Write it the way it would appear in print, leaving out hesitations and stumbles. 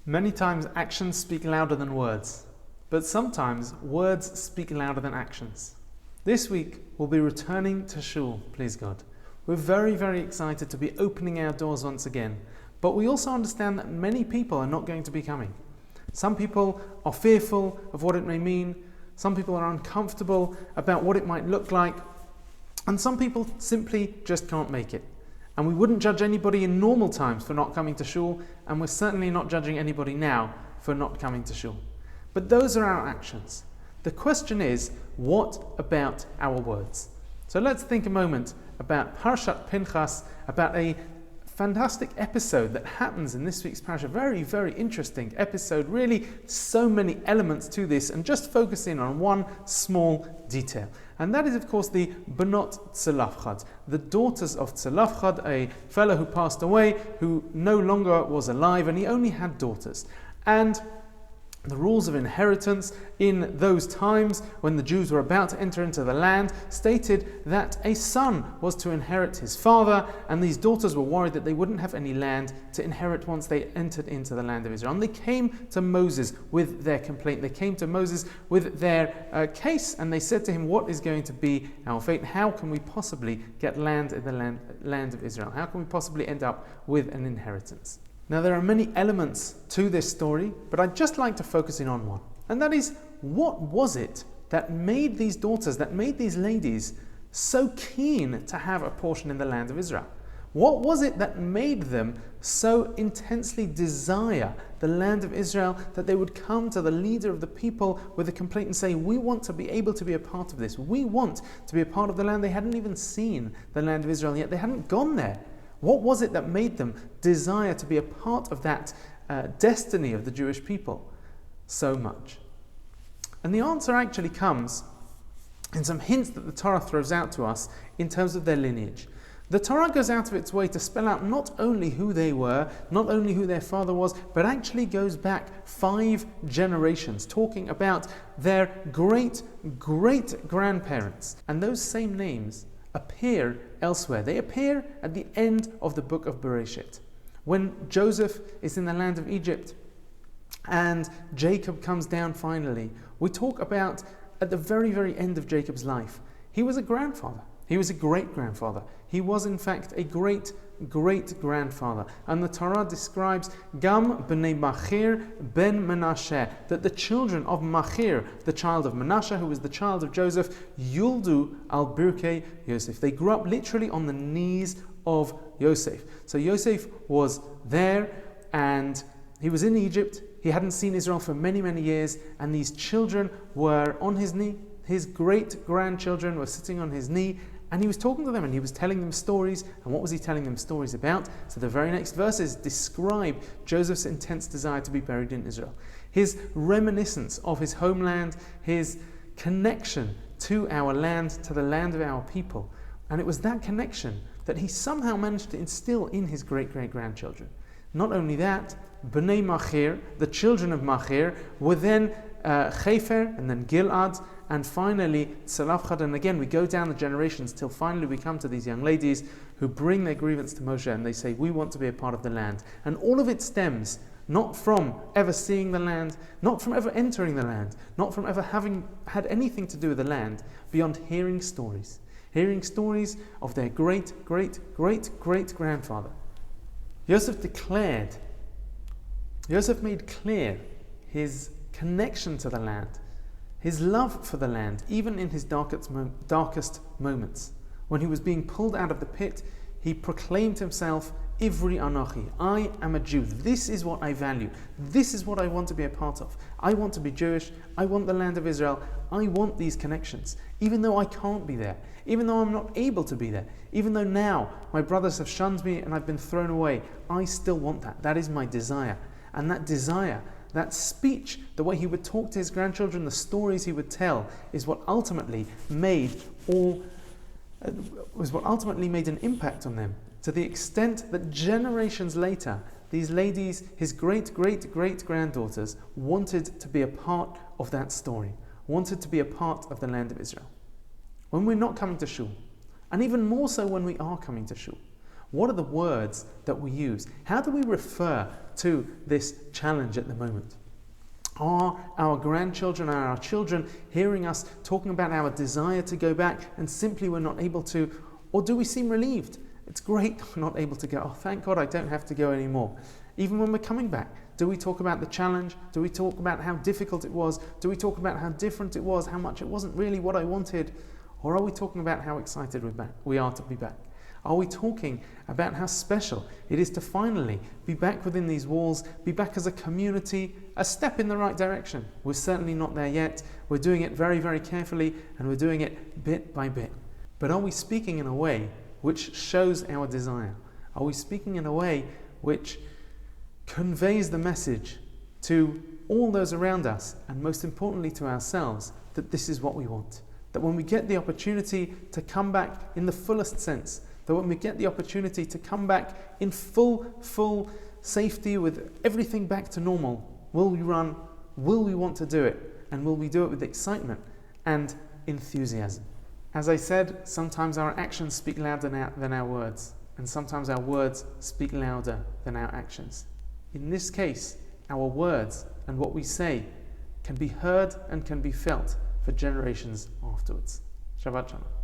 Many times actions speak louder than words, but sometimes words speak louder than actions. This week we'll be returning to Shul, please God. We're very, very excited to be opening our doors once again, but we also understand that many people are not going to be coming. Some people are fearful of what it may mean, some people are uncomfortable about what it might look like, and some people simply just can't make it. And we wouldn't judge anybody in normal times for not coming to Shul, and we're certainly not judging anybody now for not coming to Shul. But those are our actions. The question is, what about our words? So let's think a moment about Shabbat Pinchas, about a fantastic episode that happens in this week's parasha. Very, very interesting episode. Really, so many elements to this, and just focus in on one small detail. And that is, of course, the Benot Tzalafchad, the daughters of Tzalafchad, a fellow who passed away, who no longer was alive, and he only had daughters. And the rules of inheritance in those times when the Jews were about to enter into the land stated that a son was to inherit his father, and these daughters were worried that they wouldn't have any land to inherit once they entered into the land of Israel. And they came to Moses with their complaint. They came to Moses with their case, and they said to him, what is going to be our fate? How can we possibly get land in the land of Israel? How can we possibly end up with an inheritance? Now, there are many elements to this story, but I'd just like to focus in on one. And that is, what was it that made these daughters, that made these ladies so keen to have a portion in the land of Israel? What was it that made them so intensely desire the land of Israel that they would come to the leader of the people with a complaint and say, we want to be able to be a part of this. We want to be a part of the land. They hadn't even seen the land of Israel yet. They hadn't gone there. What was it that made them desire to be a part of that destiny of the Jewish people so much? And the answer actually comes in some hints that the Torah throws out to us in terms of their lineage. The Torah goes out of its way to spell out not only who they were, not only who their father was, but actually goes back 5 generations, talking about their great-great-grandparents. And those same names appear elsewhere. They appear at the end of the book of Bereshit. When Joseph is in the land of Egypt and Jacob comes down finally, we talk about at the very, very end of Jacob's life, he was a grandfather. He was a great-grandfather. He was, in fact, a great-great-grandfather. And the Torah describes Gam b'nei Machir ben Menashe, that the children of Machir, the child of Menashe, who was the child of Joseph, Yuldu al Birkei Yosef. They grew up literally on the knees of Yosef. So Yosef was there, and he was in Egypt. He hadn't seen Israel for many, many years, and these children were on his knee. His great-grandchildren were sitting on his knee, and he was talking to them, and he was telling them stories. And what was he telling them stories about? So the very next verses describe Joseph's intense desire to be buried in Israel, his reminiscence of his homeland, his connection to our land, to the land of our people. And it was that connection that he somehow managed to instill in his great-great-grandchildren. Not only that, Bnei Machir, the children of Machir, were then Chefer, and then Gilad, and finally Tzalafchad. And again, we go down the generations till finally we come to these young ladies who bring their grievance to Moshe, and they say, we want to be a part of the land. And all of it stems not from ever seeing the land, not from ever entering the land, not from ever having had anything to do with the land, beyond hearing stories of their great-great-great-great-grandfather. Yosef made clear his connection to the land, his love for the land, even in his darkest moments. When he was being pulled out of the pit, he proclaimed himself, Ivri Anochi, I am a Jew. This is what I value. This is what I want to be a part of. I want to be Jewish. I want the land of Israel. I want these connections, even though I can't be there, even though I'm not able to be there, even though now my brothers have shunned me and I've been thrown away. I still want that. That is my desire. And that desire, that speech, the way he would talk to his grandchildren, the stories he would tell, is what ultimately made an impact on them, to the extent that generations later, these ladies, his great-great-great-granddaughters, wanted to be a part of that story, wanted to be a part of the land of Israel. When we're not coming to Shul, and even more so when we are coming to Shul, What are the words that we use? How do we refer to this challenge at the moment? Are our grandchildren and our children hearing us talking about our desire to go back and simply we're not able to? Or do we seem relieved? It's great that we're not able to go. Oh, thank God I don't have to go anymore. Even when we're coming back, do we talk about the challenge? Do we talk about how difficult it was? Do we talk about how different it was, how much it wasn't really what I wanted? Or are we talking about how excited we are to be back? Are we talking about how special it is to finally be back within these walls, be back as a community, a step in the right direction? We're certainly not there yet. We're doing it very, very carefully, and we're doing it bit by bit. But are we speaking in a way which shows our desire? Are we speaking in a way which conveys the message to all those around us, and most importantly to ourselves, that this is what we want? That when we get the opportunity to come back in the fullest sense, that when we get the opportunity to come back in full safety with everything back to normal, will we run? Will we want to do it? And will we do it with excitement and enthusiasm? As I said, sometimes our actions speak louder than our words, and sometimes our words speak louder than our actions. In this case, our words and what we say can be heard and can be felt for generations afterwards. Shabbat Shalom.